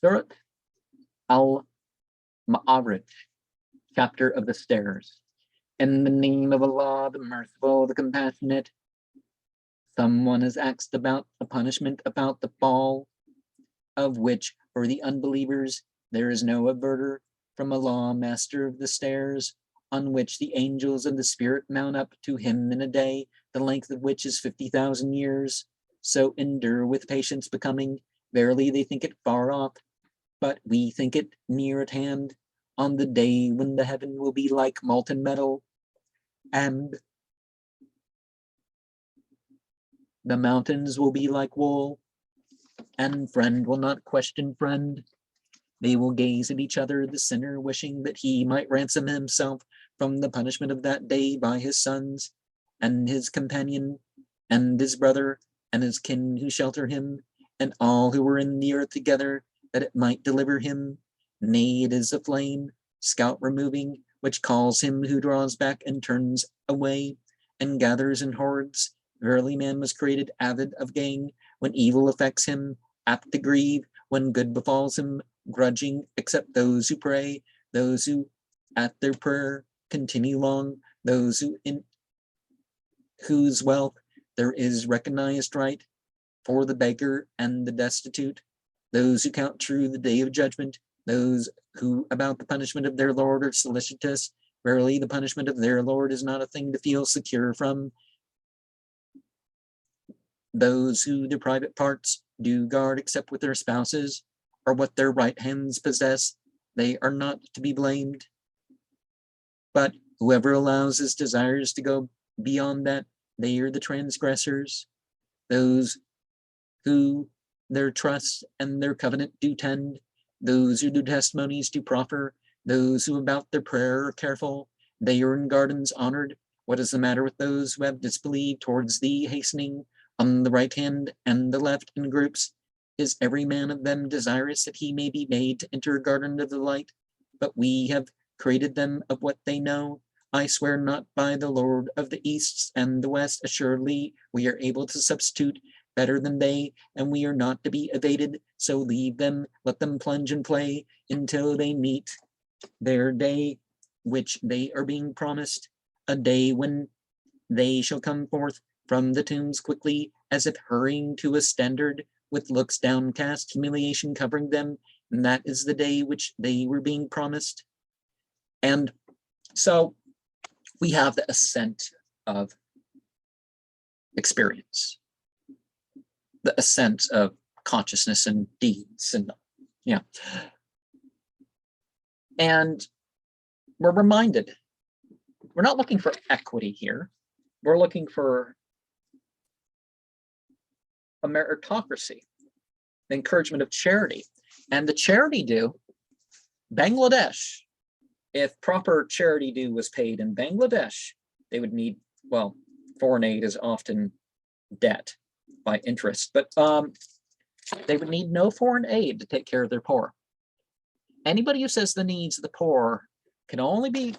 Surat al-Ma'arij, chapter of the stairs. In the name of Allah, the merciful, the compassionate. Someone has asked about a punishment about the fall, of which for the unbelievers there is no averter from Allah, master of the stairs, on which the angels of the spirit mount up to him in a day, the length of which is 50,000 years. So endure with patience, becoming, verily they think it far off, but we think it near at hand, on the day when the heaven will be like molten metal, and the mountains will be like wool, and friend will not question friend. They will gaze at each other, the sinner wishing that he might ransom himself from the punishment of that day by his sons, and his companion, and his brother, and his kin who shelter him, and all who were in the earth together, that it might deliver him. Nay, it is a flame, scout removing, which calls him who draws back and turns away, and gathers in hordes. Verily man was created avid of gain, when evil affects him, apt to grieve, when good befalls him, grudging, except those who pray, those who at their prayer continue long, those who in whose wealth there is recognized right, for the beggar and the destitute, those who count true the day of judgment, those who about the punishment of their Lord are solicitous. Verily the punishment of their Lord is not a thing to feel secure from. Those who their private parts do guard except with their spouses, or what their right hands possess, they are not to be blamed. But whoever allows his desires to go beyond that, they are the transgressors. Those who their trust and their covenant do tend, those who do testimonies do proffer, those who about their prayer are careful, they are in gardens honored. What is the matter with those who have disbelieved towards thee hastening on the right hand and the left in groups? Is every man of them desirous that he may be made to enter a garden of the light? But we have created them of what they know. I swear not by the Lord of the East and the West, assuredly we are able to substitute better than they, and we are not to be evaded. So leave them, let them plunge and play until they meet their day, which they are being promised, a day when they shall come forth from the tombs quickly, as if hurrying to a standard, with looks downcast, humiliation covering them, and that is the day which they were being promised. And so we have the ascent of experience, the ascent of consciousness and deeds, and yeah. And we're reminded, we're not looking for equity here. We're looking for a meritocracy, the encouragement of charity. And the charity due, Bangladesh, if proper charity due was paid in Bangladesh, they would need, well, foreign aid is often debt by interest, but they would need no foreign aid to take care of their poor. Anybody who says the needs of the poor can only be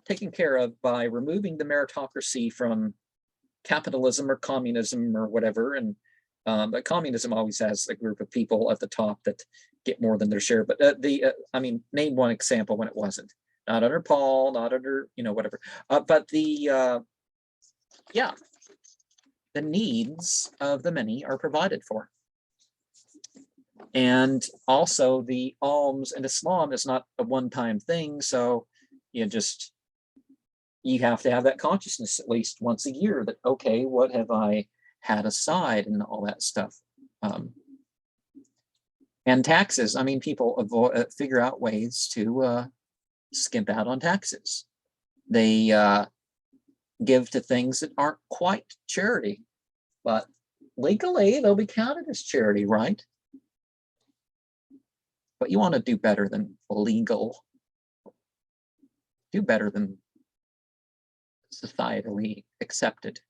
taken care of by removing the meritocracy from capitalism or communism or whatever, and but communism always has a group of people at the top that get more than their share. But I mean, name one example when it wasn't. Not under Paul, not under, whatever. But the needs of the many are provided for. And also the alms in Islam is not a one-time thing. So you have to have that consciousness at least once a year that, okay, what have I had aside and all that stuff. And taxes, I mean, people figure out ways to skimp out on taxes. They give to things that aren't quite charity, but legally they'll be counted as charity, right? But you want to do better than legal. Do better than societally accepted.